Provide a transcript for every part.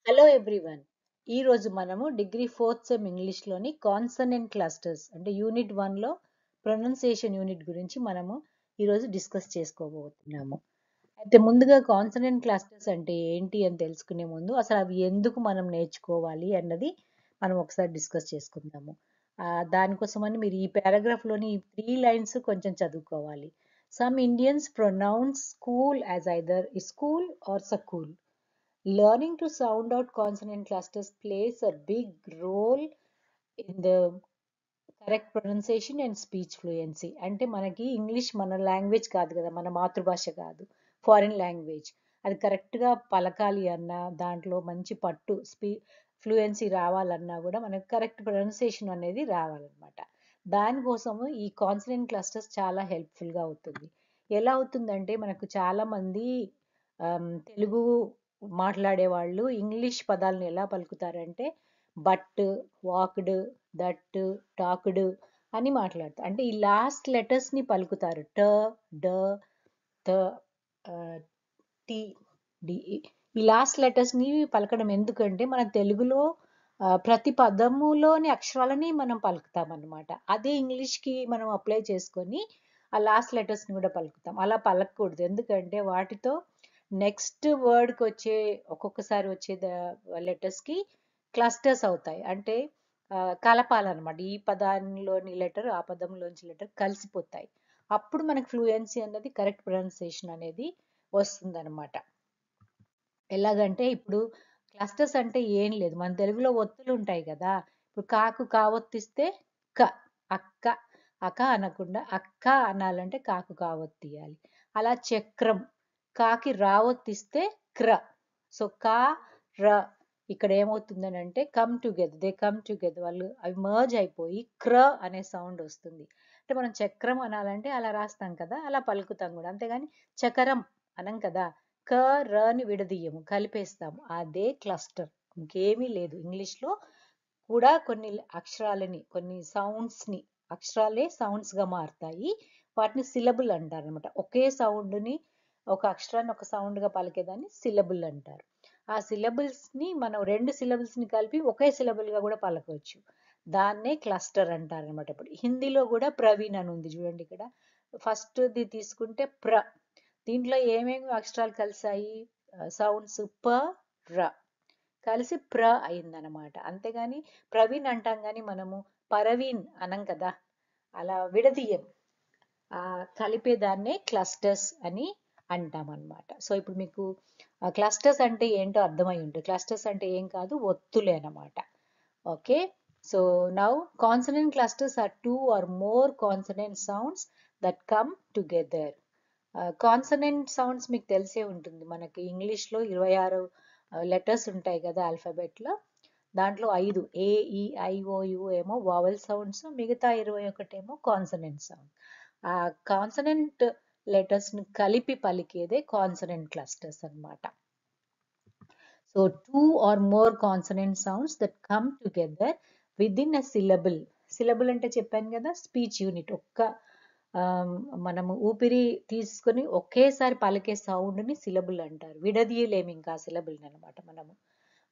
Hello everyone. ఈరోజు మనము degree fourth sem ఇంగ్లీష్లోని కాన్సనెంట్ క్లస్టర్స్ అంటే యూనిట్ 1లో ప్రొనౌన్సియేషన్ యూనిట్ గురించి మనము ఈరోజు డిస్కస్ చేసుకోబోతున్నాము. అయితే ముందుగా కాన్సనెంట్ క్లస్టర్స్ అంటే ఏంటి అని తెలుసుకునే ముందు అసలు అవి ఎందుకు మనం నేర్చుకోవాలి అన్నది మనం ఒకసారి డిస్కస్ చేసుకుందాము. దానికోసమని మీరు ఈ పారాగ్రాఫ్లోని ఈ 3 లైన్స్ కొంచెం చదువుకోవాలి. Some Indians pronounce school as either school or school. Learning to sound out consonant clusters plays a big role in the correct pronunciation and speech fluency. అంటే మనకి ఇంగ్లీష్ మన లాంగ్వేజ్ కాదు కదా, మన మాతృభాష కాదు, ఫారిన్ లాంగ్వేజ్. అది కరెక్ట్గా పలకాలి అన్నా, దాంట్లో మంచి పట్టు ఫ్లూయెన్సీ రావాలన్నా కూడా మనకు కరెక్ట్ ప్రొనౌన్సియేషన్ అనేది రావాలన్నమాట. దానికోసము ఈ కాన్సనెంట్ క్లస్టర్స్ చాలా హెల్ప్ఫుల్గా అవుతుంది. ఎలా అవుతుందంటే మనకు చాలామంది తెలుగు మాట్లాడే వాళ్ళు ఇంగ్లీష్ పదాలను ఎలా పలుకుతారంటే బట్, వాక్డ్, దట్, టాక్డ్ అని మాట్లాడతారు. అంటే ఈ లాస్ట్ లెటర్స్ని పలుకుతారు. ట, డ, త, టి, డి. ఈ లాస్ట్ లెటర్స్ని పలకడం ఎందుకంటే మన తెలుగులో ప్రతి పదములోని అక్షరాలని మనం పలుకుతాం అన్నమాట. అదే ఇంగ్లీష్కి మనం అప్లై చేసుకొని ఆ లాస్ట్ లెటర్స్ని కూడా పలుకుతాం. అలా పలకకూడదు, ఎందుకంటే వాటితో నెక్స్ట్ వర్డ్కి వచ్చే ఒక్కొక్కసారి వచ్చే లెటర్స్కి క్లస్టర్స్ అవుతాయి. అంటే కలపాలన్నమాట. ఈ పదంలోని లెటర్ ఆ పదంలోంచి లెటర్ కలిసిపోతాయి. అప్పుడు మనకు ఫ్లూయెన్సీ అన్నది, కరెక్ట్ ప్రొనౌన్సియేషన్ అనేది వస్తుందన్నమాట. ఎలాగంటే ఇప్పుడు క్లస్టర్స్ అంటే ఏం లేదు, మన తెలుగులో ఒత్తులు ఉంటాయి కదా. ఇప్పుడు కాకు కావొత్తిస్తే క, అక్క, అక అనకుండా అక్క అనాలంటే కాకు కావొత్తు తీయాలి. అలా చక్రం, కాకి రావొత్తిస్తే క్ర. సో కా, ర ఇక్కడ ఏమవుతుందని అంటే come together, they come together, వాళ్ళు అవి మర్జ్ అయిపోయి క్ర అనే సౌండ్ వస్తుంది. అంటే మనం చక్రం అనాలంటే అలా రాస్తాం కదా, అలా పలుకుతాం కూడా. అంతేగాని చకరం అనం కదా. క, రని విడదీయము, కలిపేస్తాము. అదే క్లస్టర్, ఇంకేమీ లేదు. ఇంగ్లీష్లో కూడా కొన్ని అక్షరాలని, కొన్ని సౌండ్స్ని, అక్షరాలే సౌండ్స్గా మారుతాయి. వాటిని సిలబుల్ అంటారు అనమాట. ఒకే సౌండ్ని, ఒక అక్షరాన్ని ఒక సౌండ్గా పలికేదాన్ని సిలబుల్ అంటారు. ఆ సిలబుల్స్ని మనం 2 సిలబుల్స్ని కలిపి ఒకే సిలబుల్గా కూడా పలకవచ్చు. దాన్నే క్లస్టర్ అంటారు అనమాట. ఇప్పుడు హిందీలో కూడా ప్రవీణ్ అని ఉంది చూడండి. ఇక్కడ ఫస్ట్ది తీసుకుంటే ప్ర, దీంట్లో ఏమేమి అక్షరాలు కలిసాయి? సౌండ్స్ ప, ర కలిసి ప్ర అయిందనమాట. అంతేగాని ప్రవీణ్ అంటాం కానీ మనము పరవీన్ అనం కదా, అలా విడదీయం. కలిపేదాన్నే క్లస్టర్స్ అని అంటాం అనమాట. సో ఇప్పుడు మీకు క్లస్టర్స్ అంటే ఏంటో అర్థమై ఉంటుంది. క్లస్టర్స్ అంటే ఏం కాదు, ఒత్తులే అనమాట. Okay, so now consonant clusters are 2 or more consonant sounds that come together. Consonant sounds మీకు తెలిసే ఉంటుంది. మనకి ఇంగ్లీష్లో 26 లెటర్స్ ఉంటాయి కదా ఆల్ఫాబెట్లో. దాంట్లో 5 AEIOU ఏమో వావెల్ సౌండ్స్, మిగతా 21 ఏమో కాన్సనెంట్ సౌండ్. ఆ కాన్సనెంట్ లెటర్స్ని కలిపి పలికేదే కాన్సనెంట్ క్లస్టర్స్ అన్నమాట. So 2 or more consonant sounds that come together within a syllable. Syllable అంటే చెప్పాను కదా, స్పీచ్ యూనిట్. మనము ఊపిరి తీసుకొని ఒకేసారి పలికే సౌండ్ని సిలబుల్ అంటారు. విడదీయలేము ఇంకా ఆ సిలబుల్ని అనమాట మనము.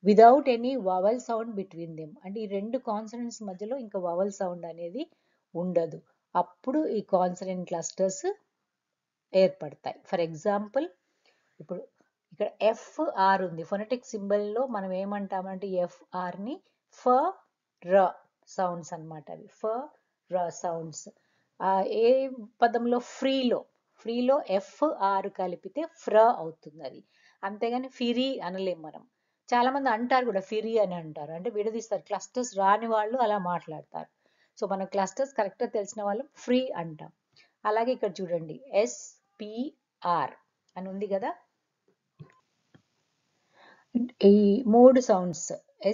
Without any vowel sound between them. అంటే ఈ 2 కాన్సనెంట్స్ మధ్యలో ఇంకా వవల్ సౌండ్ అనేది ఉండదు. అప్పుడు ఈ కాన్సనెంట్ క్లస్టర్స్ ఏర్పడతాయి. ఫర్ ఎగ్జాంపుల్, ఇప్పుడు ఇక్కడ FR ఉంది. ఫొనెటిక్ సింబల్లో మనం ఏమంటామంటే FRని ఫ, ర సౌండ్స్ అనమాట. అవి ఫ, ర సౌండ్స్. ఏ పదంలో? ఫ్రీలో FR కలిపితే ఫ్ర అవుతుంది అది. అంతేగాని ఫిరి అనలేం మనం. చాలా మంది అంటారు కూడా ఫిరి అని అంటారు, అంటే విడదీస్తారు. క్లస్టర్స్ రాని వాళ్ళు అలా మాట్లాడతారు. సో మన క్లస్టర్స్ కరెక్ట్గా తెలిసిన వాళ్ళు ఫ్రీ అంటాం. అలాగే ఇక్కడ చూడండి, SPR అని ఉంది కదా. ఈ 3 సౌండ్స్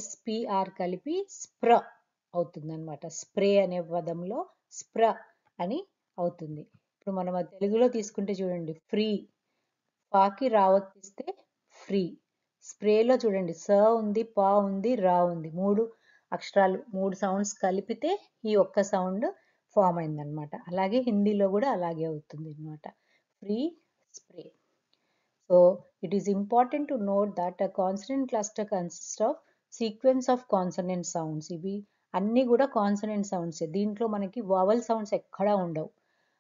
SPR కలిపి స్ప్ర అవుతుంది అనమాట. స్ప్రే అనే పదంలో స్ప్ర అని అవుతుంది. ఇప్పుడు మనం తెలుగులో తీసుకుంటే చూడండి, ఫ్రీ, పాకి రావత్తిస్తే ఫ్రీ. స్ప్రేలో చూడండి, స ఉంది, పా ఉంది, రా ఉంది. 3 అక్షరాలు, 3 సౌండ్స్ కలిపితే ఈ ఒక్క సౌండ్ ఫామ్ అయిందనమాట. అలాగే హిందీలో కూడా అలాగే అవుతుంది అనమాట. Free, spray. So it is important to note that a consonant cluster consists of sequence of consonant sounds. ఇవి అన్ని కూడా కాన్సనెంట్ సౌండ్స్. దీంట్లో మనకి వవల్ సౌండ్స్ ఎక్కడా ఉండవు.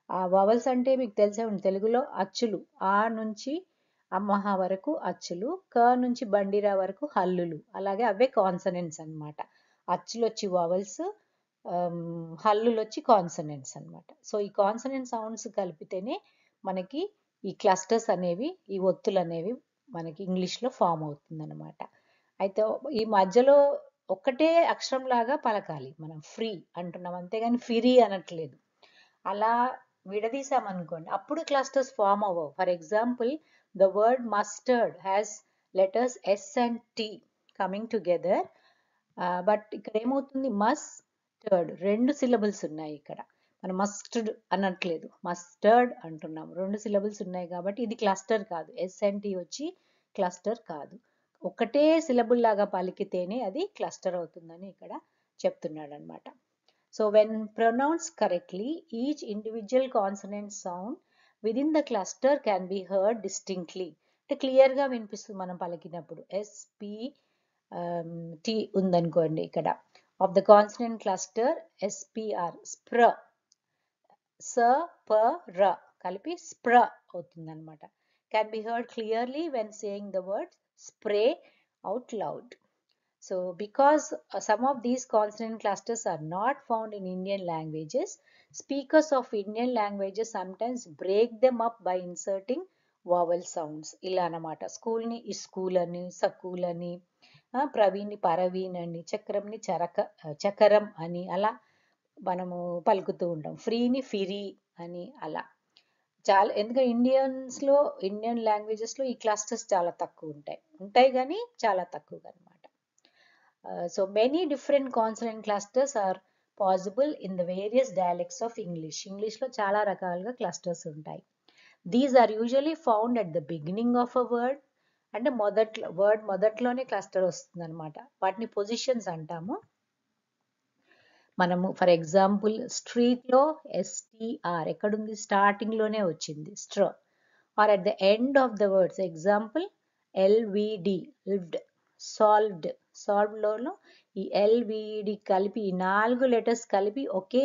ఆ వవల్స్ అంటే మీకు తెలిసే ఉంది, తెలుగులో అచ్చులు. ఆ నుంచి అమ్మహ వరకు అచ్చులు, క నుంచి బండిరా వరకు హల్లులు. అలాగే అవే కాన్సనెంట్స్ అన్నమాట. అచ్చులు వచ్చి వవల్స్, హల్లులు వచ్చి కాన్సనెంట్స్ అన్నమాట. సో ఈ కాన్సనెంట్ సౌండ్స్ కలిపితేనే మనకి ఈ క్లస్టర్స్ అనేవి, ఈ ఒత్తులు అనేవి మనకి ఇంగ్లీష్లో ఫామ్ అవుతుంది అనమాట. అయితే ఈ మధ్యలో ఒక్కటే అక్షరం లాగా పలకాలి. మనం ఫ్రీ అంటున్నాం అంతేగాని ఫిరీ అనట్లేదు. అలా విడదీసామనుకోండి అప్పుడు క్లస్టర్స్ ఫామ్ అవ్వవు. For example, the word mustard has letters S and T coming together. But ఇక్కడ ఏమవుతుంది, మస్టర్డ్ రెండు సిలబుల్స్ ఉన్నాయి. ఇక్కడ మనం మస్టర్డ్ అనట్లేదు, మస్టర్డ్ అంటున్నాం. రెండు సిలబుల్స్ ఉన్నాయి కాబట్టి ఇది క్లస్టర్ కాదు. ఎస్ అండ్ టీ వచ్చి క్లస్టర్ కాదు. ఒకటే సిలబుల్ లాగా పలికితేనే అది క్లస్టర్ అవుతుందని ఇక్కడ చెప్తున్నాడు అనమాట. So when pronounced correctly, each individual consonant sound within the cluster can be heard distinctly. అంటే క్లియర్గా వినిపిస్తుంది మనం పలికినప్పుడు. SPT ఉందనుకోండి ఇక్కడ, of the consonant cluster SPR, స్ప్ర, స ప ర కలిపి స్ప్ర అవుతుంది అనమాట. Can be heard clearly when saying the word spray out loud. So because some of these consonant clusters are not found in Indian languages, speakers of Indian languages sometimes break them up by inserting vowel sounds. ఇలా అన్నమాట. స్కూల్ని school అని, సకూల్ అని, ప్రవీణ్ని పరవీన్ అని, చక్రంని చకరం అని అలా మనము పలుకుతూ ఉంటాం. ఫ్రీని ఫిరీ అని అలా చాలా. ఎందుకంటే ఇండియన్ లాంగ్వేజెస్లో ఈ క్లస్టర్స్ చాలా తక్కువ ఉంటాయి కానీ చాలా తక్కువగా అనమాట. So many different consonant clusters are possible in the various dialects of English. English లో చాలా రకాలుగా క్లస్టర్స్ ఉంటాయి. These are usually found at the beginning of a word. అంటే వర్డ్ మొదట్లోనే క్లస్టర్ వస్తుంది అనమాట. వాటిని పొజిషన్స్ అంటాము. మనము ఫర్ ఎగ్జాంపుల్ స్ట్రీట్లో STR ఎక్కడుంది, స్టార్టింగ్ లోనే వచ్చింది, స్ట్ర. Or at the end of the words, example LVD, lived, solved. సాల్వ్డ్లోనూ ఈ LVD కలిపి, ఈ 4 లెటర్స్ కలిపి ఒకే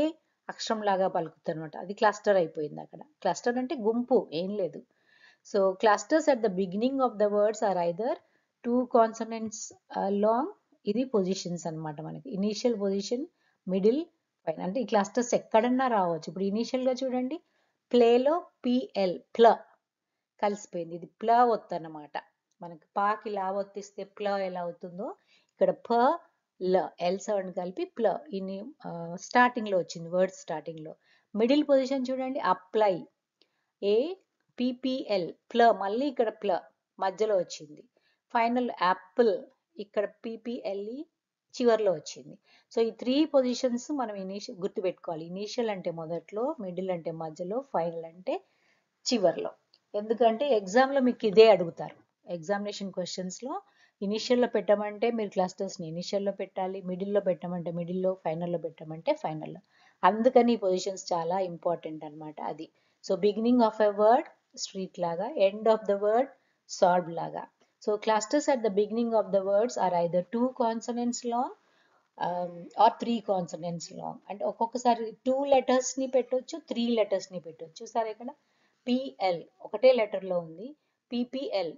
అక్షరం లాగా పలుకుతుంది అనమాట. అది క్లస్టర్ అయిపోయింది అక్కడ. క్లస్టర్ అంటే గుంపు, ఏం లేదు. So clusters at the beginning of the words are either 2 consonants long. ఇది పొజిషన్స్ అనమాట మనకి. ఇనీషియల్ పొజిషన్, మిడిల్, పైన. అంటే ఈ క్లస్టర్స్ ఎక్కడన్నా రావచ్చు. ఇప్పుడు ఇనీషియల్గా చూడండి, ప్లేలో PL, ప్ల కలిసిపోయింది. ఇది ప్ల ఒత్తు అన్నమాట. మనకి పాకి లా ఒత్తిస్తే ప్ల ఎలా అవుతుందో ఇక్కడ ప ల, ఎల్ సౌండ్ కలిపి ప్ల. ఇన్ని స్టార్టింగ్ లో వచ్చింది, వర్డ్ స్టార్టింగ్ లో. మిడిల్ పొజిషన్ చూడండి, అప్లై, APPL, ప్ల, మళ్ళీ ఇక్కడ ప్ల మధ్యలో వచ్చింది. ఫైనల్ యాపిల్, ఇక్కడ PPLE చివర్లో వచ్చింది. సో ఈ 3 పొజిషన్స్ మనం గుర్తుపెట్టుకోవాలి. ఇనీషియల్ అంటే మొదట్లో, మిడిల్ అంటే మధ్యలో, ఫైనల్ అంటే చివర్లో. ఎందుకంటే ఎగ్జామ్లో మీకు ఇదే అడుగుతారు. ఎగ్జామినేషన్ క్వశ్చన్స్లో ఇనీషియల్లో పెట్టమంటే మీరు క్లస్టర్స్ని ఇనీషియల్లో పెట్టాలి, మిడిల్లో పెట్టమంటే మిడిల్లో, ఫైనల్లో పెట్టమంటే ఫైనల్లో. అందుకని ఈ పొజిషన్స్ చాలా ఇంపార్టెంట్ అనమాట. అది. So beginning of a word street లాగా, end of the word solve లాగా. So clusters at the beginning of the words are either 2 consonants long or 3 consonants long. అంటే ఒక్కొక్కసారి 2 లెటర్స్ని పెట్టొచ్చు, 3 లెటర్స్ని పెట్టొచ్చు. సరే, ఇక్కడ PL ఒకటే లెటర్లో ఉంది, PPL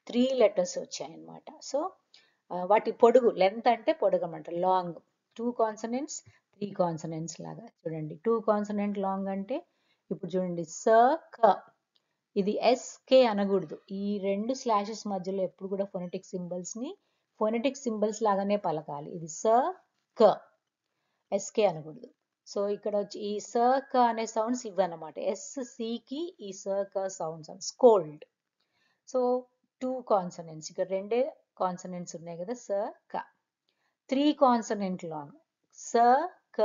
3 లెటర్స్ వచ్చాయన్నమాట. సో వాటి పొడుగు, లెంత్ అంటే పొడుగు అన్నమాట, లాంగ్. 2 కాన్సనెంట్స్, 3 కాన్సనెంట్స్ లాగా. చూడండి, 2 కాన్సనెంట్ లాంగ్ అంటే ఇప్పుడు చూడండి, స క. ఇది SK అనకూడదు. ఈ 2 స్లాషెస్ మధ్యలో ఎప్పుడు కూడా ఫొనెటిక్ సింబల్స్ లాగానే పలకాలి. ఇది స క, SK అనకూడదు. సో ఇక్కడ వచ్చి ఈ స క అనే సౌండ్స్ ఇవ్వనమాట. SCకి ఈ స క సౌండ్స్, స్కోల్డ్. సో 2 కాన్సనెంట్స్, ఇక్కడ 2 కాన్సనెంట్స్ ఉన్నాయి కదా, స క. 3 కాన్సనెంట్ లాంగ్, స క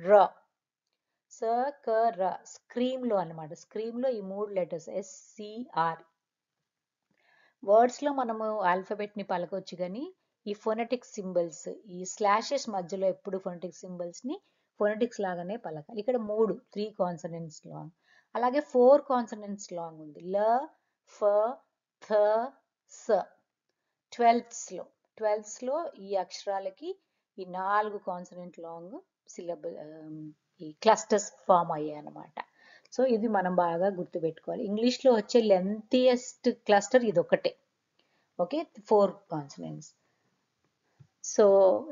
ర, స క ర. స్క్రీమ్ లో అనమాట. స్క్రీమ్ లో ఈ 3 లెటర్స్ SCR. వర్డ్స్ లో మనము ఆల్ఫాబెట్ ని పలకొచ్చు కానీ ఈ ఫొనెటిక్ సింబల్స్, ఈ స్లాషెస్ మధ్యలో ఎప్పుడు ఫొనెటిక్ సింబల్స్ ని ఫొనెటిక్స్ లాగానే పలకాలి. ఇక్కడ 3 కాన్సనెంట్స్ లాంగ్. అలాగే 4 కాన్సనెంట్స్ లాంగ్ ఉంది, ల, ఫ, థ, స. 12th లో ఈ అక్షరాలకి ఈ 4 కాన్సనెంట్ లాంగ్ సిలబుల్ ఈ క్లస్టర్స్ ఫామ్ అయ్యాయి అన్నమాట. సో ఇది మనం బాగా గుర్తుపెట్టుకోవాలి. ఇంగ్లీష్లో వచ్చే లెంతియెస్ట్ క్లస్టర్ ఇది ఒకటే. Okay, 4 consonants. సో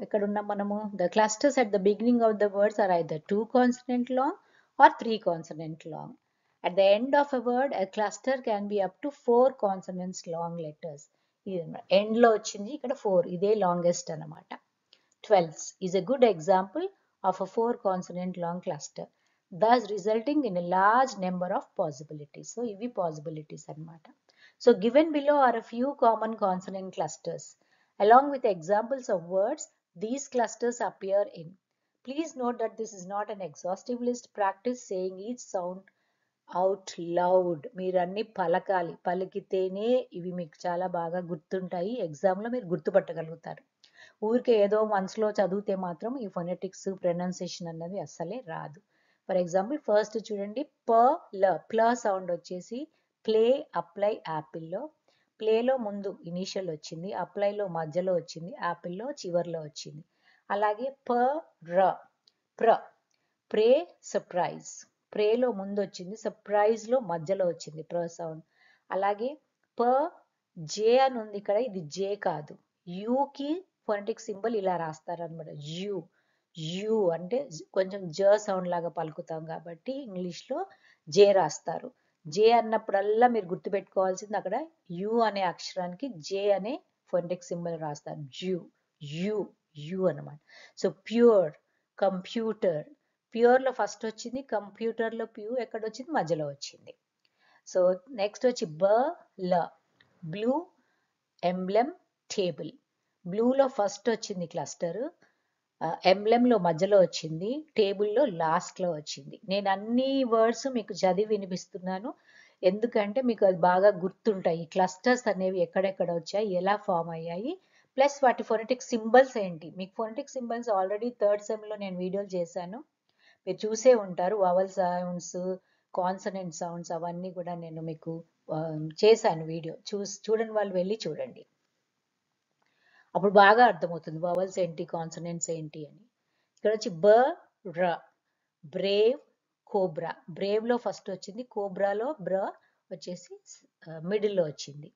ఇక్కడ ఉన్న మనము the clusters at the beginning of the words are either 2 consonant long or 3 consonant long. At the end of a word, a cluster can be up to 4 consonants long letters. End లో వచ్చింది ఇక్కడ 4, ఇదే longest అన్నమాట. 12 is a good example of a 4 consonant long cluster, thus resulting in a large number of possibilities. So ఇవి possibilities అన్నమాట. So given below are a few common consonant clusters. Along with examples of words these clusters appear in. Please note that this is not an exhaustive list. Practice saying each sound out loud. మీరు అన్ని పలకాలి, పలికితేనే ఇవి మీకు చాలా బాగా గుర్తుంటాయి, ఎగ్జామ్లో మీరు గుర్తుపట్టగలుగుతారు. ఊరికే ఏదో మనసులో చదివితే మాత్రం ఈ ఫొనెటిక్స్ ప్రొనౌన్సియేషన్ అన్నది అస్సలే రాదు. ఫర్ ఎగ్జాంపుల్ ఫస్ట్ చూడండి, ప్ల సౌండ్ వచ్చేసి ప్లే, అప్లై, యాపిల్లో. ప్లేలో ముందు ఇనీషియల్ వచ్చింది, అప్లైలో మధ్యలో వచ్చింది, యాపిల్లో చివర్లో వచ్చింది. అలాగే ప్రే, సర్ప్రైజ్. ప్రేలో ముందు వచ్చింది, సర్ప్రైజ్ లో మధ్యలో వచ్చింది ప్ర సౌండ్. అలాగే జే అని ఉంది ఇక్కడ, ఇది జే కాదు, యూకి ఫొనెటిక్ సింబల్ ఇలా రాస్తారు అనమాట. యు అంటే కొంచెం జ సౌండ్ లాగా పలుకుతాం కాబట్టి ఇంగ్లీష్లో జే రాస్తారు. జే అన్నప్పుడల్లా మీరు గుర్తుపెట్టుకోవాల్సింది అక్కడ యు అనే అక్షరానికి జే అనే ఫొనెటిక్ సింబల్ రాస్తారు. యు అనమాట. So pure, computer. ప్యూర్ లో ఫస్ట్ వచ్చింది, కంప్యూటర్ లో ప్యూ ఎక్కడ వచ్చింది, మధ్యలో వచ్చింది. సో నెక్స్ట్ వచ్చి బ్లూ, ఎంబ్లెమ్, టేబుల్. బ్లూలో ఫస్ట్ వచ్చింది క్లస్టర్, ఎంబ్లెమ్లో మధ్యలో వచ్చింది, టేబుల్లో లాస్ట్లో వచ్చింది. నేను అన్ని వర్డ్స్ మీకు చదివి వినిపిస్తున్నాను ఎందుకంటే మీకు అది బాగా గుర్తుంటాయి. క్లస్టర్స్ అనేవి ఎక్కడెక్కడ వచ్చాయి, ఎలా ఫామ్ అయ్యాయి, ప్లస్ వాటి ఫొనెటిక్ సింబల్స్ ఏంటి. మీకు ఫొనెటిక్ సింబల్స్ ఆల్రెడీ థర్డ్ సెమ్లో నేను వీడియోలు చేశాను, మీరు చూసే ఉంటారు. వవల్ సౌండ్స్, కాన్సనెంట్ సౌండ్స్ అవన్నీ కూడా నేను మీకు చేశాను వీడియో. చూడని వాళ్ళు వెళ్ళి చూడండి, అప్పుడు బాగా అర్థమవుతుంది వవల్స్ ఏంటి, కాన్సనెంట్స్ ఏంటి అని. ఇక్కడ వచ్చి బ్రేవ్, కోబ్రా. బ్రేవ్ లో ఫస్ట్ వచ్చింది, కోబ్రాలో బ్ర వచ్చేసి మిడిల్లో వచ్చింది.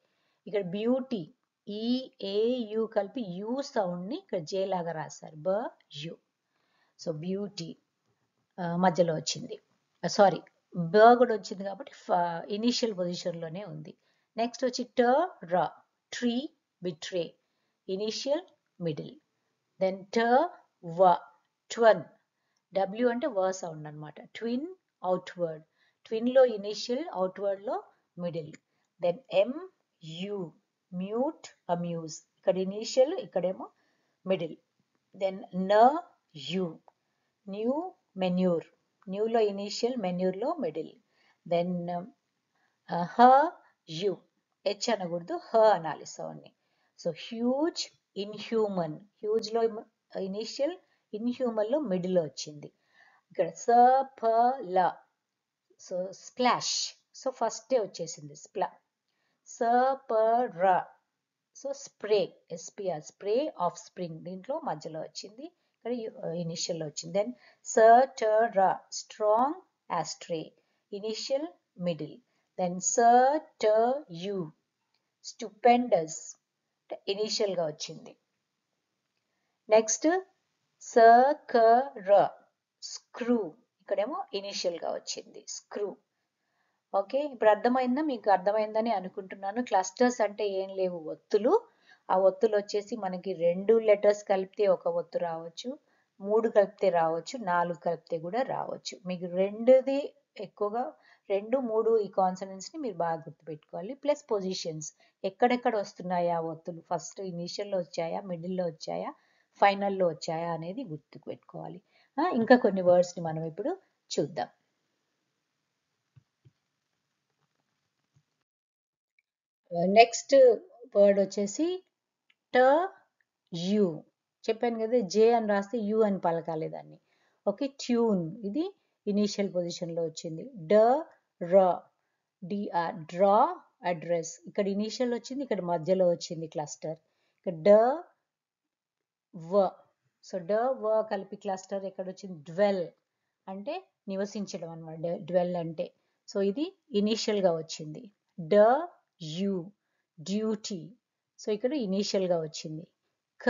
ఇక్కడ బ్యూటీ, యు కలిపి యు సౌండ్ ని ఇక్కడ జే లాగా రాశారు, యు. సో బ్యూటీ మధ్యలో వచ్చింది, సారీ కూడా వచ్చింది కాబట్టి ఇనీషియల్ పొజిషన్ లోనే ఉంది. నెక్స్ట్ వచ్చి tree, betray, initial, middle. Then ట్వన్, డబ్ల్యూ అంటే వ సౌండ్ అనమాట. Twin, outward. ట్విన్ లో ఇనీషియల్, అవుట్వర్డ్ లో middle. Then U, mute, amuse. ఇక్కడ ఇనీషియల్, ఇక్కడేమో middle. Then U, new, manure. న్యూలో ఇనీషియల్, మెన్యూర్లో మిడిల్. దెన్ యు, హెచ్ అనకూడదు, అనాలి సౌండ్ని. So huge, inhuman. హ్యూజ్లో ఇనీషియల్, ఇన్హ్యూమన్లో మిడిల్ వచ్చింది. ఇక్కడ సో స్ప్లాష్, సో ఫస్టే వచ్చేసింది so spray, SPR, spray offspring, దీంట్లో మధ్యలో వచ్చింది, ఇక్కడ ఇనిషియల్ వచ్చింది. Then strong, astray, initial, middle. Then you, stupendous, initial గా వచ్చింది. నెక్స్ట్ స్క్రూ, ఇక్కడేమో ఇనిషియల్ గా వచ్చింది, స్క్రూ. ఓకే, ఇప్పుడు అర్థమైందా? మీకు అర్థమైందని అనుకుంటున్నాను. క్లస్టర్స్ అంటే ఏం లేవు, ఒత్తులు. ఆ ఒత్తులు వచ్చేసి మనకి 2 లెటర్స్ కలిపితే ఒక ఒత్తు రావచ్చు, 3 కలిపితే రావచ్చు, 4 కలిపితే కూడా రావచ్చు. మీకు 2ది ఎక్కువగా 2, 3 ఈ కాన్సనెంట్స్ ని మీరు బాగా గుర్తుపెట్టుకోవాలి. ప్లస్ పొజిషన్స్, ఎక్కడెక్కడ వస్తున్నాయా ఆ ఒత్తులు, ఫస్ట్ ఇనీషియల్లో వచ్చాయా, మిడిల్లో వచ్చాయా, ఫైనల్లో వచ్చాయా అనేది గుర్తుకు పెట్టుకోవాలి. ఇంకా కొన్ని వర్డ్స్ ని మనం ఇప్పుడు చూద్దాం. నెక్స్ట్ వర్డ్ వచ్చేసి యు. చెప్పాను కదా, జే అని రాస్తే యు అని పలకాలి దాన్ని. ఓకే, ట్యూన్, ఇది ఇనీషియల్ పొజిషన్ లో వచ్చింది. Draw, address. ఇక్కడ ఇనీషియల్ వచ్చింది, ఇక్కడ మధ్యలో వచ్చింది క్లస్టర్. ఇక్కడ డ వ. సో డ వ కలిపి క్లస్టర్ ఎక్కడ వచ్చింది? డ్వెల్ అంటే నివసించడం అనమాట. డ్వెల్ అంటే. సో ఇది ఇనీషియల్ గా వచ్చింది. డ యు డ్యూటీ. సో ఇక్కడ ఇనీషియల్ గా వచ్చింది. క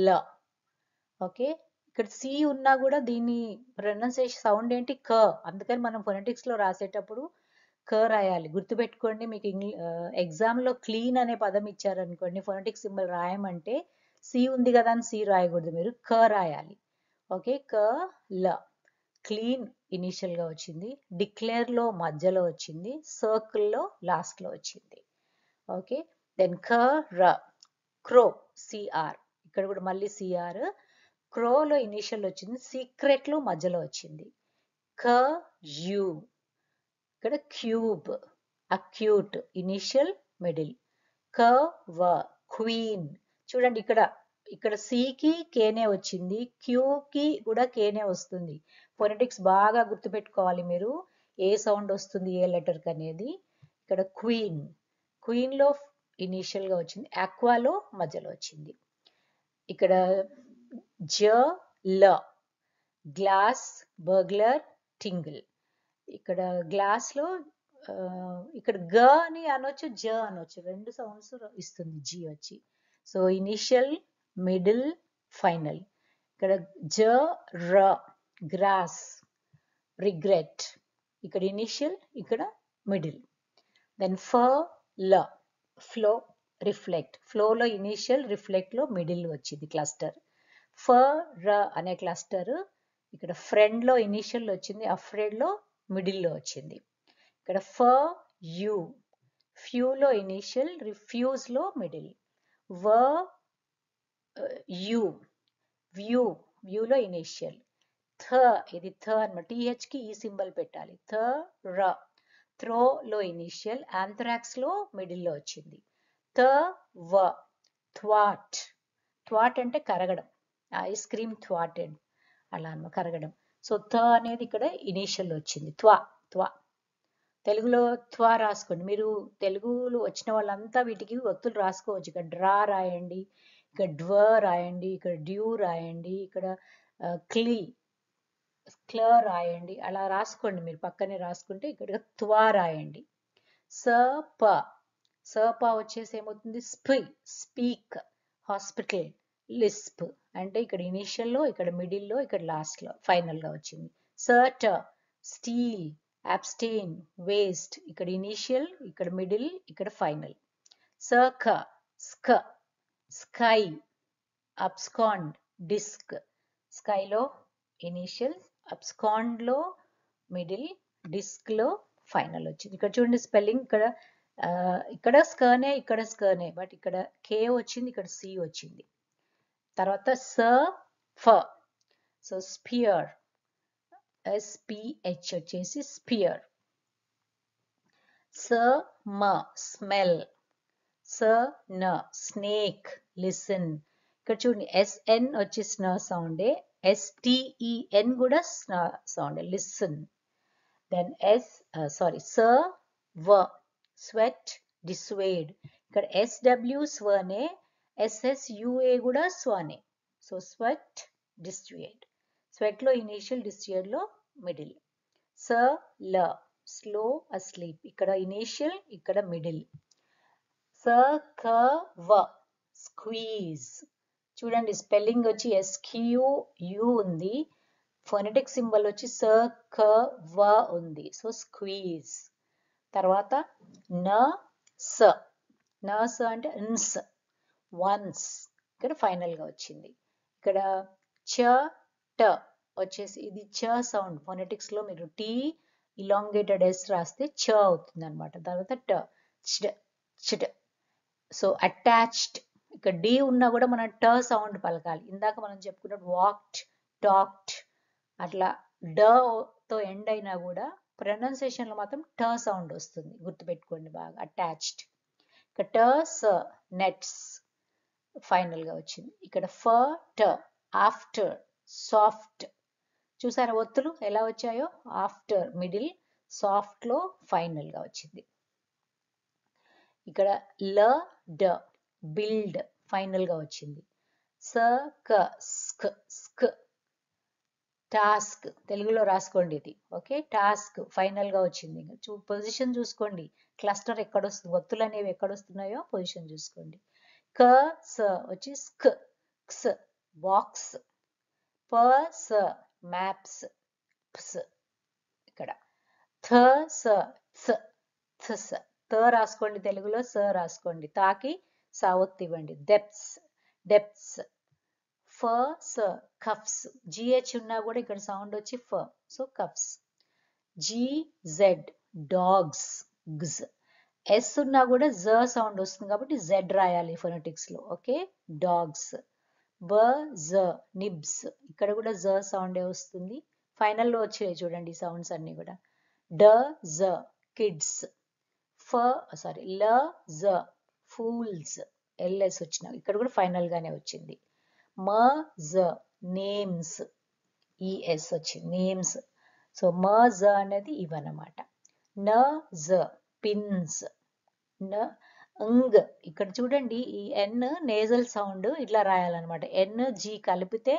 ల. ఓకే, ఇక్కడ సి ఉన్నా కూడా దీని ప్రొనౌన్సియేషన్ సౌండ్ ఏంటి? క. అందుకని మనం ఫొనెటిక్స్ లో రాసేటప్పుడు క రాయాలి. గుర్తుపెట్టుకోండి, మీకు ఎగ్జామ్ లో క్లీన్ అనే పదం ఇచ్చారనుకోండి, ఫొనెటిక్ సింబల్ రాయమంటే సి ఉంది కదా అని సి రాయకూడదు, మీరు క రాయాలి. ఓకే, క ల. క్లీన్ ఇనీషియల్ గా వచ్చింది. డిక్లేర్ లో మధ్యలో వచ్చింది. సర్కిల్ లో లాస్ట్ లో వచ్చింది. ఓకే, దెన్ క ర. క్రో, సిఆర్. ఇక్కడ కూడా మళ్ళీ సిఆర్. క్రోలో ఇనీషియల్ వచ్చింది. సీక్రెట్ లో మధ్యలో వచ్చింది. క యు. ఇక్కడ క్యూబ్, అక్యూట్, ఇనీషియల్ మిడిల్. క వ క్వీన్. చూడండి ఇక్కడ ఇక్కడ సికి కేనే వచ్చింది, క్యూకి కూడా కేనే వస్తుంది. ఫొనెటిక్స్ బాగా గుర్తుపెట్టుకోవాలి మీరు, ఏ సౌండ్ వస్తుంది ఏ లెటర్ కి అనేది. ఇక్కడ క్వీన్, క్వీన్ లో ఇనీషియల్ గా వచ్చింది. ఆక్వాలో మధ్యలో వచ్చింది. ఇక్కడ జ ల. Glass, burglar, tingle. ఇక్కడ గ్లాస్ లో ఇక్కడ గ అని అనొచ్చు, జ అనొచ్చు, రెండు సౌండ్స్ ఇస్తుంది జి వచ్చి. So initial, middle, final. ఇక్కడ జ ర. Grass, regret. ఇక్కడ ఇనిషియల్, ఇక్కడ మిడిల్. దెన్ ఫ ల. Flow, reflect. ఫ్లోలో ఇనిషియల్, రిఫ్లెక్ట్ లో మిడిల్ వచ్చింది క్లస్టర్. ఫ ర అనే క్లస్టర్ ఇక్కడ ఫ్రెండ్ లో ఇనిషియల్ వచ్చింది, అఫ్రెడ్ లో మిడిల్ లో వచ్చింది. ఇక్కడ ఫ యు. ఫ్యూ లో ఇనిషియల్, రిఫ్యూజ్ లో మిడిల్. వ యు. వ్యూ, వ్యూలో ఇనిషియల్. థ, ఇది థ అన్నమాట. టీహెచ్ కి ఈ సింబల్ పెట్టాలి. థ ర. త్రో లో ఇనిషియల్, ఆంథ్రాక్స్ లో మిడిల్ లో వచ్చింది. త వ. థ్వాట్. థ్వాట్ అంటే కరగడం, ఐస్ క్రీమ్ థ్వాటెడ్ అలా అన్నమాట, కరగడం. సో థ అనేది ఇక్కడ ఇనిషియల్ వచ్చింది. త్వా, త్వా. తెలుగులో త్వా రాసుకోండి. మీరు తెలుగులో వచ్చిన వాళ్ళంతా వీటికి ఒత్తులు రాసుకోవచ్చు. ఇక్కడ డ్రా రాయండి, ఇక్కడ డ్వ రాయండి, ఇక్కడ డ్యూ రాయండి, ఇక్కడ క్లీ, క్ల రాయండి. అలా రాసుకోండి, మీరు పక్కనే రాసుకుంటే ఇక్కడ త్వా రాయండి. స ప. స ప వచ్చేసి ఏమవుతుంది? స్పీ, స్పీక్, హాస్పిటల్, లిస్ప్. అంటే ఇక్కడ ఇనిషియల్ లో, ఇక్కడ మిడిల్ లో, ఇక్కడ లాస్ట్ లో, ఫైనల్ గా వచ్చింది. సర్ట్, స్టీల్, అబ్స్టెయిన్, వేస్ట్. ఇక్కడ ఇనిషియల్, ఇక్కడ మిడిల్, ఇక్కడ ఫైనల్. సర్క, స్క, స్కై, అబ్స్కాండ్, డిస్క్. స్కైలో ఇనిషియల్, అబ్స్కాండ్ లో మిడిల్, డిస్క్ లో ఫైనల్ వచ్చింది. ఇక్కడ చూడండి స్పెల్లింగ్, ఇక్కడ ఇక్కడ స్కర్నే, ఇక్కడ స్కర్నే, బట్ ఇక్కడ కే వచ్చింది, ఇక్కడ సి వచ్చింది. తర్వాత స ఫ. సో స్పియర్, ఎస్పిహెచ్ వచ్చేసి స్పియర్. స మ. స్మెల్. స న. Snake, listen. ఇక్కడ చూడండి ఎస్ఎన్ వచ్చి స్న సౌండే, ఎస్టిఈఎన్ కూడా స్న సౌండే, లిసన్. దెన్ స వ. Sweat, dissuade. ఇక్కడ ఎస్డబ్ల్యూ స్వనే, ఎస్ఎస్యుఏ కూడా స్వానే. So sweat, dissuade. స్వెట్ లో ఇనిషియల్, డిస్వేడ్ లో మిడిల్. స ల. Slow, asleep. ఇక్కడ ఇనిషియల్, ఇక్కడ మిడిల్. స క వ. స్క్వీజ్. చూడండి స్పెల్లింగ్ వచ్చి ఎస్క్యూ యు ఉంది, ఫొనెటిక్ సింబల్ వచ్చి స క వ ఉంది. So squeeze. తర్వాత న స. న స అంటే న్స్, వన్స్. ఇక్కడ ఫైనల్ గా వచ్చింది. ఇక్కడ చ ట వచ్చేసి ఇది చ సౌండ్. ఫొనెటిక్స్ లో మీరు టీ ఇలాంగేటెడ్ ఎస్ రాస్తే చ అవుతుంది అనమాట. తర్వాత ట, చిట్. So attached. ఇక్కడ డి ఉన్నా కూడా మనం ట సౌండ్ పలకాలి. ఇందాక మనం చెప్పుకున్నట్టు వాక్డ్, టాక్డ్ అట్లా డ తో ఎండ్ అయినా కూడా ప్రొనౌన్సియేషన్ లో మాత్రం ట సౌండ్ వస్తుంది, గుర్తుపెట్టుకోండి బాగా. అటాచ్డ్. ఇక్కడ ట స, నెట్స్ ఫైనల్ గా వచ్చింది. ఇక్కడ ఫ ట, ఆఫ్టర్, సాఫ్ట్. చూసారా ఒత్తులు ఎలా వచ్చాయో? ఆఫ్టర్ మిడిల్, సాఫ్ట్ లో ఫైనల్ గా వచ్చింది. ఇక్కడ ల డ బిల్డ్ ఫైనల్ గా వచ్చింది. స క స్క్ స్క్ టాస్క్ తెలుగులో రాసుకోండి ఇది. ఓకే, టాస్క్ ఫైనల్ గా వచ్చింది. పొజిషన్ చూసుకోండి, క్లస్టర్ ఎక్కడొస్తుంది, ఒత్తులు అనేవి ఎక్కడొస్తున్నాయో పొజిషన్ చూసుకోండి. క స వచ్చి స్క్ క్స్ బాక్స్, ప స మ్యాప్స్ ప్స్. ఇక్కడ థ స థ థస్ త రాసుకోండి, తెలుగులో స రాసుకోండి, తాకి సావొత్తు ఇవ్వండి. డెప్స్ డెప్స్. ఫ స కఫ్స్, జిహెచ్ ఉన్నా కూడా ఇక్కడ సౌండ్ వచ్చి ఫ, సో కఫ్స్. జి జెడ్ డాగ్స్ గ్జ్. ఎస్ ఉన్నా కూడా జ సౌండ్ వస్తుంది కాబట్టి జెడ్ రాయాలి ఫొనెటిక్స్ లో. Okay, dogs. బ జ నిబ్స్, ఇక్కడ కూడా జ సౌండే వస్తుంది. ఫైనల్లో వచ్చాయి చూడండి సౌండ్స్ అన్ని కూడా. డ జ కిడ్స్. ల జ ఫూల్స్, ఎల్ఎస్ వచ్చిన ఇక్కడ కూడా ఫైనల్ గానే వచ్చింది. మ జ నేమ్స్, ఈఎస్ వచ్చింది నేమ్స్. సో మ జ అనేది ఇవన్నమాట. న జ పిన్స్. న అంగ్, ఇక్కడ చూడండి ఈ ఎన్ నేజల్ సౌండ్ ఇట్లా రాయాలన్నమాట. ఎన్ జీ కలిపితే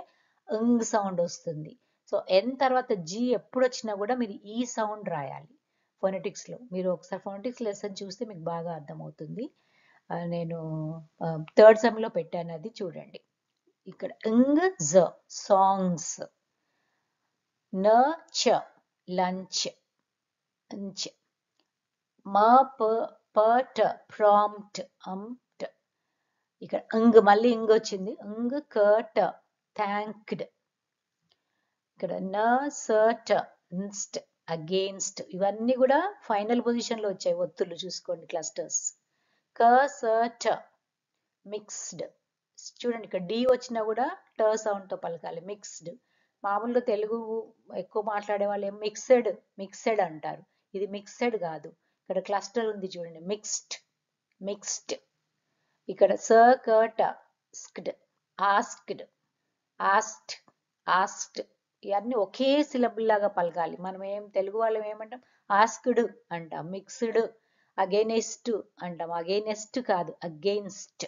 అంగ్ సౌండ్ వస్తుంది. సో ఎన్ తర్వాత జీ ఎప్పుడు వచ్చినా కూడా మీరు ఈ సౌండ్ రాయాలి ఫొనెటిక్స్ లో. మీరు ఒకసారి ఫొనెటిక్స్ లెసన్ చూస్తే మీకు బాగా అర్థమవుతుంది. నేను థర్డ్ సెమ్ లో పెట్టాను, అది చూడండి. ఇక్కడ ఇంగ్ జ సాంగ్స్. న చ లంచ్ అంచ్. మ ప ట ప్రాంప్ట్ అంప్ట్. ఇక్కడ ఇంగ్ మళ్ళీ ఇంగ్ వచ్చింది. ఇంగ్ కట థ్యాంక్డ్. ఇక్కడ న సర్ట్ ఇన్స్ట్ అగేన్స్ట్, ఇవన్నీ కూడా ఫైనల్ పొజిషన్ లో వచ్చాయి ఒత్తులు చూసుకోండి క్లస్టర్స్. క సర్ట్ మిక్స్డ్. చూడండి ఇక్కడ డి వచ్చినా కూడా ట సౌండ్ తో పలకాలి. మిక్స్డ్, మామూలుగా తెలుగు ఎక్కువ మాట్లాడే వాళ్ళు ఏం మిక్సెడ్ మిక్సెడ్ అంటారు, ఇది మిక్సెడ్ కాదు. ఇక్కడ క్లస్టర్ ఉంది చూడండి, మిక్స్డ్ మిక్స్డ్. ఇక్కడ స కట స్క్డ్ ఆస్క్డ్ ఆస్క్డ్ ఆస్క్డ్, ఇవన్నీ ఒకే సిలబుల్ లాగా పలకాలి. మనం తెలుగు వాళ్ళం ఏమంటాం, ఆస్క్డ్ అంటాం, మిక్స్డ్ అగైనెస్ట్ అంటాం, అగైనెస్ట్ కాదు అగైన్స్ట్.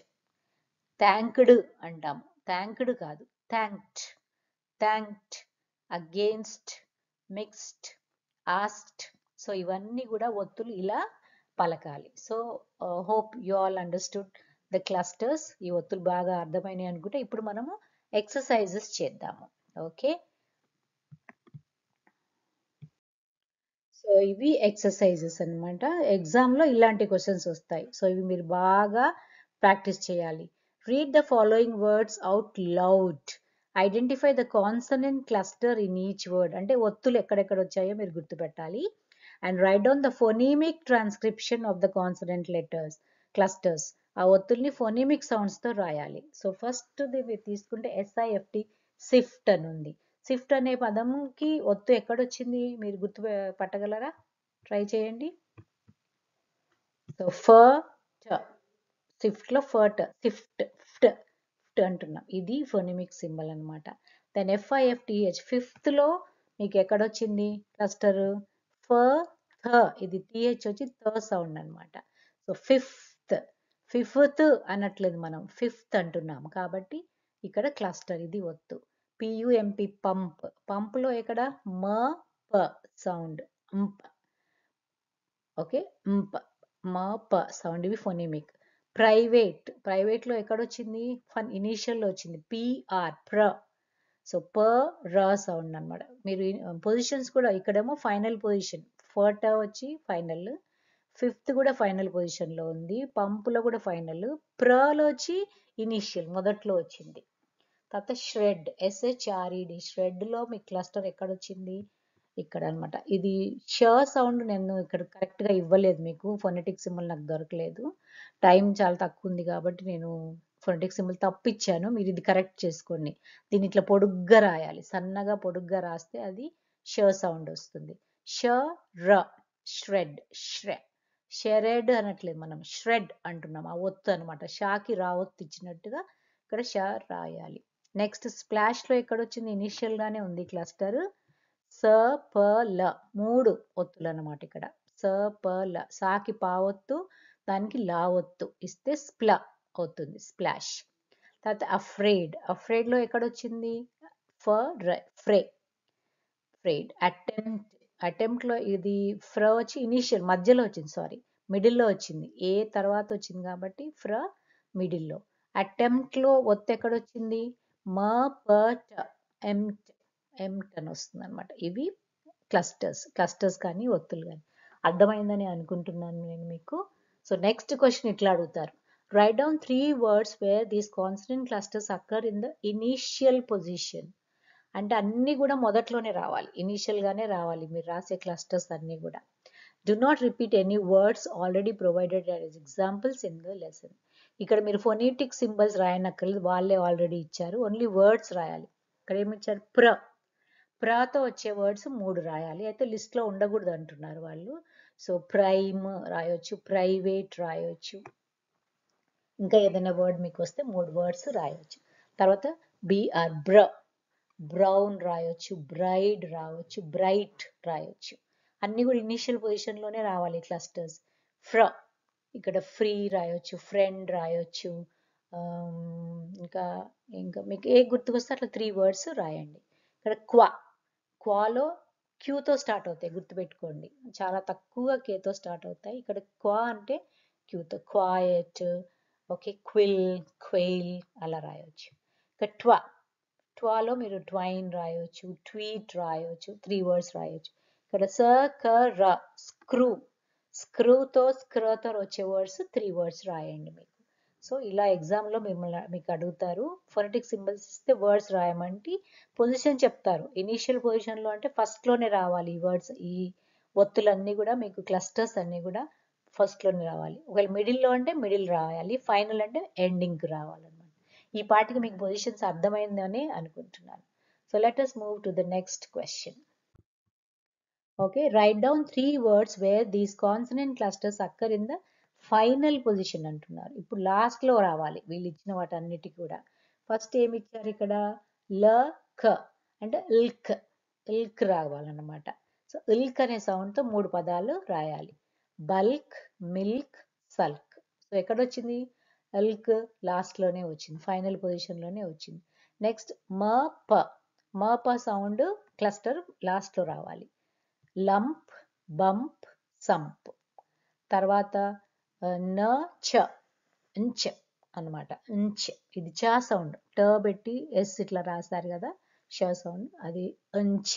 థ్యాంక్డ్ అంటాం, థ్యాంక్డ్ కాదు thanked. Thanked, against, mixed, asked. So ఇవన్నీ కూడా ఒత్తులు ఇలా పలకాలి. So hope you all understood the clusters. ఈ ఒత్తులు బాగా అర్థమైనాయి అనుకుంటే ఇప్పుడు మనము ఎక్సర్సైజెస్ చేద్దాము. ఓకే, సో ఇవి ఎక్సర్సైజెస్ అన్నమాట. ఎగ్జామ్లో ఇలాంటి క్వశ్చన్స్ వస్తాయి. సో ఇవి మీరు బాగా ప్రాక్టీస్ చేయాలి. Read the following words out loud. Identify the consonant cluster in each word, అంటే ఒత్తులు ఎక్కడెక్కడ వచ్చాయో మీరు గుర్తుపెట్టాలి. And write down the phonemic transcription of the consonant letters clusters. ఆ ఒత్తుల్ని ఫోనీమిక్ సౌండ్స్ తో రాయాలి. సో ఫస్ట్ మీరు తీసుకుంటే SIFT సిఫ్ట్ అని ఉంది. సిఫ్ట్ అనే పదంకి ఒత్తు ఎక్కడొచ్చింది మీరు గుర్తు పట్టగలరా? ట్రై చేయండి. సో సిఫ్ట్ లో ఫర్ట్, సిఫ్ట్ ఫిఫ్ట్ అంటున్నాం, ఇది ఫోనెమిక్ సింబల్ అనమాట. దెన్ FIFTH ఫిఫ్త్ లో మీకు ఎక్కడొచ్చింది క్లస్టర్? ఇది TH వచ్చి థ సౌండ్ అనమాట. సో ఫిఫ్త్ అనట్లేదు, మనం ఫిఫ్త్ అంటున్నాం కాబట్టి ఇక్కడ క్లస్టర్, ఇది ఒత్తు. PUMP పంప్, పంప్ లో ఎక్కడ ప సౌండ్, ఓకే, ప సౌండ్, ఇవి ఫోనెమిక్. ప్రైవేట్ లో ఎక్కడొచ్చింది? ఇనీషియల్ లో వచ్చింది ప్ర. సో ర సౌండ్ అనమాట. మీరు పొజిషన్స్ కూడా ఇక్కడేమో ఫైనల్ పొజిషన్, ఫర్ట వచ్చి ఫైనల్, ఫిఫ్త్ కూడా ఫైనల్ పొజిషన్ లో ఉంది, పంపులో కూడా ఫైనల్, ప్రలో వచ్చి ఇనీషియల్ మొదట్లో వచ్చింది. తర్వాత ష్రెడ్, SHRED, ష్రెడ్ లో మీ క్లస్టర్ ఎక్కడ వచ్చింది? ఇక్కడ అనమాట. ఇది సౌండ్ నేను ఇక్కడ కరెక్ట్ గా ఇవ్వలేదు మీకు, ఫొనెటిక్ సింబల్ నాకు దొరకలేదు, టైం చాలా తక్కువ ఉంది కాబట్టి నేను ఫొనెటిక్ సింబల్ తప్పిచ్చాను. మీరు ఇది కరెక్ట్ చేసుకోండి. దీన్ని ఇట్లా పొడుగ్గా రాయాలి, సన్నగా పొడుగ్గా రాస్తే అది సౌండ్ వస్తుంది. ర ష్రెడ్, షెరెడ్ అనట్లేదు, మనం ష్రెడ్ అంటున్నాం, ఆ ఒత్తు అనమాట. షాకి రా ఒత్తు ఇచ్చినట్టుగా ఇక్కడ రాయాలి. నెక్స్ట్ స్ప్లాష్ లో ఎక్కడ వచ్చింది? ఇనిషియల్ గానే ఉంది క్లస్టర్. ల 3 ఒత్తులు అనమాట ఇక్కడ. ల సాకి పావొత్తు, దానికి లా ఒత్తు ఇస్తే స్ప్ల అవుతుంది, స్ప్లాష్. తర్వాత అఫ్రేడ్ లో ఎక్కడ వచ్చింది? ఫ్రే. అటెంప్ట్ లో ఇది వచ్చి ఇనీషియల్ మధ్యలో వచ్చింది, సారీ మిడిల్లో వచ్చింది, ఏ తర్వాత వచ్చింది కాబట్టి మిడిల్లో. అటెంప్ట్ లో ఒత్తు ఎక్కడ వచ్చింది? ఎంట్ అని వస్తుంది అనమాట. ఇవి క్లస్టర్స్ కానీ ఒత్తులు కానీ. అర్థమైందని అనుకుంటున్నాను నేను మీకు. సో నెక్స్ట్ క్వశ్చన్ ఇట్లా అడుగుతారు, right down 3 words where these consonant clusters occur in the initial position. అంటే అన్ని కూడా మొదట్లోనే రావాలి, ఇనీషియల్ గానే రావాలి మీరు రాసే క్లస్టర్స్ అన్ని కూడా. Do not repeat any words already provided as examples in the lesson. ఇక్కడ మీరు ఫొనెటిక్ సింబల్స్ రాయనక్కర్లేదు, వాళ్ళే ఆల్రెడీ ఇచ్చారు, ఓన్లీ వర్డ్స్ రాయాలి. ఇక్కడ ఏమిచ్చారు? ప్రతో వచ్చే వర్డ్స్ 3 రాయాలి, అయితే లిస్ట్ లో ఉండకూడదు అంటున్నారు వాళ్ళు. సో ప్రైమ్ రాయొచ్చు, ప్రైవేట్ రాయొచ్చు, ఇంకా ఏదైనా వర్డ్ మీకు వస్తే 3 వర్డ్స్ రాయొచ్చు. తర్వాత బిఆర్ బ్రౌన్ రాయొచ్చు, బ్రైడ్ రాయొచ్చు, బ్రైట్ రాయొచ్చు. అన్ని కూడా ఇనిషియల్ పొజిషన్ లోనే రావాలి క్లస్టర్స్. ఇక్కడ ఫ్రీ రాయొచ్చు, ఫ్రెండ్ రాయొచ్చు, ఇంకా ఇంకా మీకు ఏ గుర్తుకొస్తే అట్లా 3 words రాయండి. ఇక్కడ క్వాలో క్యూతో స్టార్ట్ అవుతాయి, గుర్తుపెట్టుకోండి, చాలా తక్కువగా కేతో స్టార్ట్ అవుతాయి. ఇక్కడ క్వా అంటే క్యూతో, క్వాయట్, ఓకే, క్వెయిల్ అలా రాయొచ్చు. ఇక ట్వాలో మీరు ట్వైన్ రాయొచ్చు, ట్వీట్ రాయొచ్చు, 3 words రాయొచ్చు. ఇక్కడ స్క్రూతో వచ్చే వర్డ్స్ 3 words రాయండి మీకు. సో ఇలా ఎగ్జామ్లో మీకు అడుగుతారు, ఫొనెటిక్ సింబల్స్ ఇస్తే వర్డ్స్ రాయమంటే పొజిషన్ చెప్తారు. ఇనీషియల్ పొజిషన్లో అంటే ఫస్ట్లోనే రావాలి ఈ వర్డ్స్, ఈ ఒత్తులన్నీ కూడా మీకు క్లస్టర్స్ అన్నీ కూడా ఫస్ట్లోనే రావాలి. ఒకవేళ మిడిల్లో అంటే మిడిల్ రాయాలి, ఫైనల్ అంటే ఎండింగ్కి రావాలన్నమాట. ఈ పాటికి మీకు పొజిషన్స్ అర్థమైందని అనుకుంటున్నాను. So let us move to the next question. Okay, right down 3 words where these consonant clusters occur in the final position అంటున్నారు. ఇప్పుడు లాస్ట్ లో రావాలి వీళ్ళు ఇచ్చిన వాటన్నిటి కూడా. ఫస్ట్ ఏమి ఇచ్చారు ఇక్కడ? అంటే ఇల్క్ రావాలన్నమాట. సో ఇల్క్ అనే సౌండ్ తో 3 పదాలు రాయాలి. Bulk, milk, sulk. సో ఎక్కడ వచ్చింది? ఇల్క్ లాస్ట్ లోనే వచ్చింది, ఫైనల్ పొజిషన్ లోనే వచ్చింది. నెక్స్ట్ మప సౌండ్ క్లస్టర్ లాస్ట్ లో రావాలి. Lump, bump, sump. తర్వాత ఇంచ్ అనమాట, ఇది చ సౌండ్, పెట్టి ఎస్ ఇట్లా రాస్తారు కదా, ష సౌండ్, అది ఇంచ్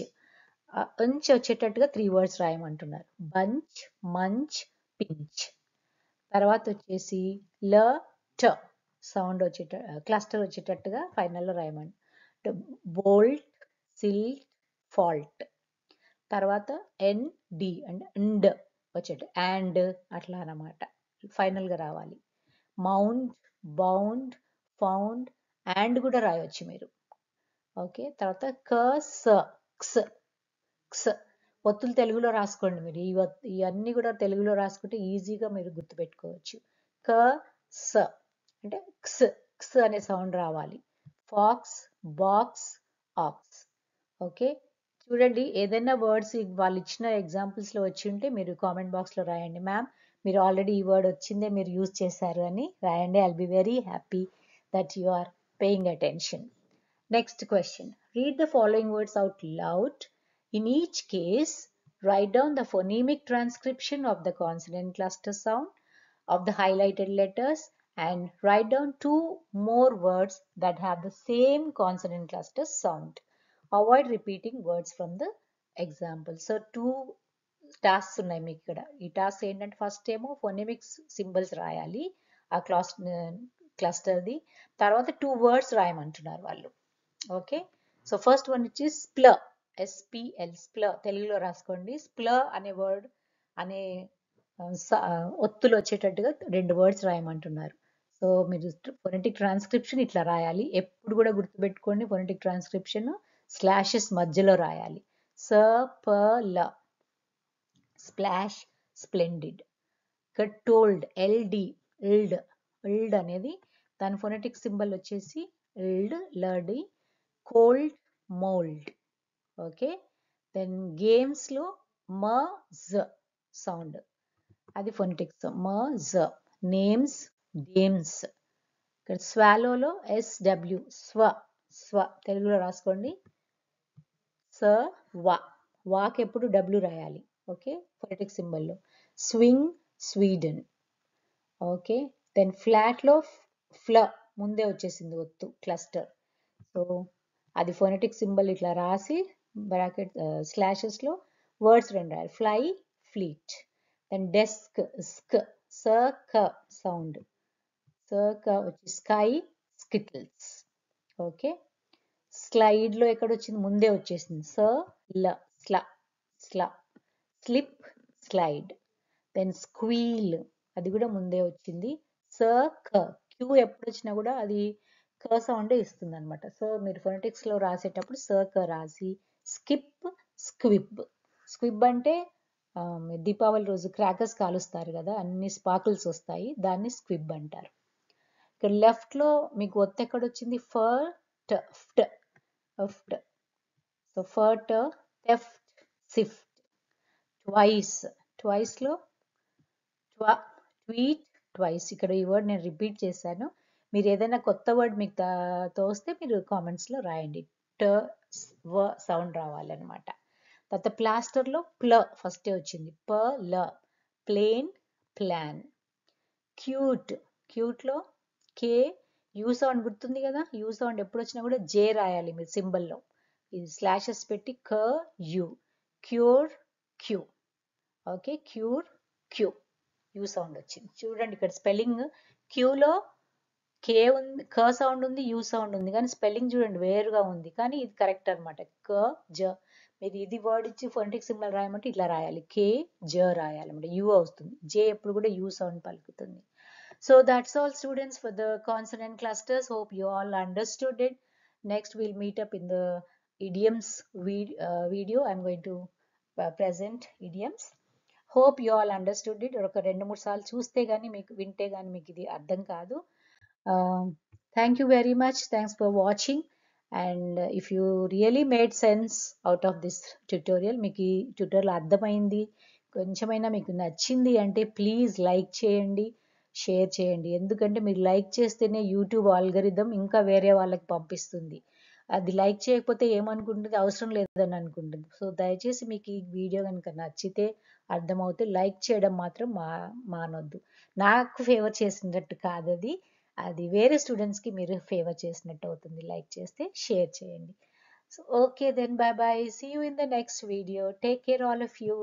వచ్చేటట్టుగా 3 words రాయమంటున్నారు. Bunch, munch, pinch. తర్వాత వచ్చేసి సౌండ్ క్లస్టర్ వచ్చేటట్టుగా ఫైనల్లో రాయమండి. Bolt, silt, fault. తర్వాత డి అంటే అండ్ వచ్చేట, అండ్ అట్లా అన్నమాట, ఫైనల్గా రావాలి. మౌంట్, బౌండ్, ఫౌండ్, అండ్ కూడా రాయొచ్చు మీరు. ఓకే, తర్వాత క్స్. ఒత్తులు తెలుగులో రాసుకోండి మీరు, ఇవన్నీ కూడా తెలుగులో రాసుకుంటే ఈజీగా మీరు గుర్తుపెట్టుకోవచ్చు. అంటే క్స్ అనే సౌండ్ రావాలి. Pox, box, aux. ఓకే, చూడండి ఏదైనా వర్డ్స్ వాళ్ళు ఇచ్చిన ఎగ్జాంపుల్స్ లో వచ్చి ఉంటే మీరు కామెంట్ బాక్స్ లో రాయండి, మ్యామ్ మీరు ఆల్రెడీ ఈ వర్డ్ వచ్చిందే మీరు యూజ్ చేశారు అని రాయండి. I'll be very happy that you are paying attention. Next question, read the following words out loud. In each case, write down the phonemic transcription of the consonant cluster sound of the highlighted letters and write down 2 more words that have the same consonant cluster sound. Avoid repeating words from the example. So 2 tasks ఉన్నాయి మీకు ఇక్కడ. ఈ task ఏంటంటే first ఏమో ఫోనెమిక్స్ symbols రాయాలి ఆ క్లస్టర్ది, తర్వాత 2 words రాయమంటున్నారు వాళ్ళు. ఓకే, సో ఫస్ట్ వన్ వచ్చి SPL, తెలుగులో రాసుకోండి. అనే వర్డ్ అనే ఒత్తులు వచ్చేటట్టుగా 2 words రాయమంటున్నారు. సో మీరు ఫొనెటిక్ ట్రాన్స్క్రిప్షన్ ఇట్లా రాయాలి, ఎప్పుడు కూడా గుర్తుపెట్టుకోండి, ఫొనెటిక్ ట్రాన్స్క్రిప్షన్ స్లాషెస్ మధ్యలో రాయాలి. Splash, splendid. ఇక్కడ టోల్డ్, ఇల్డ్ అనేది దాని ఫొనెటిక్ సింబల్ వచ్చేసి లడి. Cold, mould. Okay, then games లో సౌండ్, అది ఫొనెటిక్స్ నేమ్స్, డేమ్స్. ఇక్కడ స్వాలోలో SW, స్వ, స్వ తెలుగులో రాసుకోండి. స, వా, వాకి ఎప్పుడు W రాయాలి. ఓకే, ఫొనెటిక్ సింబల్లో. Swing, Sweden. ఓకే, దెన్ ఫ్లాట్లో ఫ్ల ముందే వచ్చేసింది ఒత్తు, క్లస్టర్. సో అది ఫొనెటిక్ సింబల్ ఇట్లా రాసి బ్రాకెట్ స్లాషెస్లో వర్డ్స్ రెండు రాయాలి. Fly, fleet. దెన్ డెస్క్, స్క్, స క సౌండ్. స క వచ్చి స్కై, స్కిటిల్స్. ఓకే, స్లైడ్లో ఎక్కడ వచ్చింది, ముందే వచ్చేసింది. స ల, స్ల, స్ల. Slip, slide. దెన్ స్క్వీల్, అది కూడా ముందే వచ్చింది. స క, క్యూ ఎప్పుడు వచ్చినా కూడా అది క సౌండే ఇస్తుంది అనమాట. సో మీరు ఫొనెటిక్స్లో రాసేటప్పుడు స క రాసి. Skip, Squibb. స్క్విబ్ అంటే దీపావళి రోజు క్రాకర్స్ కాలుస్తారు కదా, అన్ని స్పార్కిల్స్ వస్తాయి, దాన్ని స్క్విబ్ అంటారు. ఇక్కడ లెఫ్ట్లో మీకు ఒత్తు ఎక్కడ వచ్చింది, ఫట్, ఫ్ట్, ఫ్ట్. సో ఫట్, థెఫ్ట్, సిఫ్ట్. ట్వైస్, ట్వైస్లో ట్వీట్, ట్వైస్. ఇక్కడ ఈ వర్డ్ నేను రిపీట్ చేశాను. మీరు ఏదైనా కొత్త వర్డ్ మీకు తోస్తే మీరు కామెంట్స్లో రాయండి. ట, వ సౌండ్ రావాలన్నమాట. తర్వాత ప్లాస్టర్లో ప్ల ఫస్టే వచ్చింది. ప ల, ప్లేన్, ప్లాన్. క్యూట్, క్యూట్లో కే, యూ సౌండ్ గుర్తుంది కదా, యూ సౌండ్ ఎప్పుడు వచ్చినా కూడా జే రాయాలి మీరు సింబల్లో. ఇది స్లాషెస్ పెట్టి క, U. Cure, cue. Okay, cure, cue. U sound వచ్చింది. చూడండి ఇక్కడ స్పెల్లింగ్, క్యూలో కే ఉంది, క సౌండ్ ఉంది, యూ సౌండ్ ఉంది, కానీ స్పెల్లింగ్ చూడండి వేరుగా ఉంది, కానీ ఇది కరెక్ట్ అనమాట. క, జ. మీరు ఇది వర్డ్ ఇచ్చి ఫొనెటిక్ సింబల్ రాయమంటే ఇట్లా రాయాలి, కే, జ రాయాలన్నమాట. యూ అవుతుంది, జే ఎప్పుడు కూడా యూ సౌండ్ పలుకుతుంది. So that's all students for the consonant clusters. Hope you all understood it. Next we'll meet up in the idioms video. I'm going to present idioms. Hope you all understood it. ఒక రెండు మూడు సార్లు చూస్తే గానీ మీకు వింటే గానీ మీకు ఇది అర్థం కాదు. Thank you very much. Thanks for watching. And if you really made sense out of this tutorial, మీకు ఈ ట్యూటోరియల్ అర్థమైంది, కొంచెమైనా మీకు నచ్చింది అంటే ప్లీజ్ లైక్ చేయండి, షేర్ చేయండి. ఎందుకంటే మీరు లైక్ చేస్తేనే యూట్యూబ్ ఆల్గరిథం ఇంకా వేరే వాళ్ళకి పంపిస్తుంది. అది లైక్ చేయకపోతే ఏమనుకుంటుంది, అవసరం లేదని అనుకుంటుంది. సో దయచేసి మీకు ఈ వీడియో కనుక నచ్చితే, అర్థమవుతే లైక్ చేయడం మాత్రం మానొద్దు. నాకు ఫేవర్ చేసినట్టు కాదు అది, అది వేరే స్టూడెంట్స్కి మీరు ఫేవర్ చేసినట్టు అవుతుంది లైక్ చేస్తే. షేర్ చేయండి. So okay then, bye bye, see you in the next video. Take care all of you.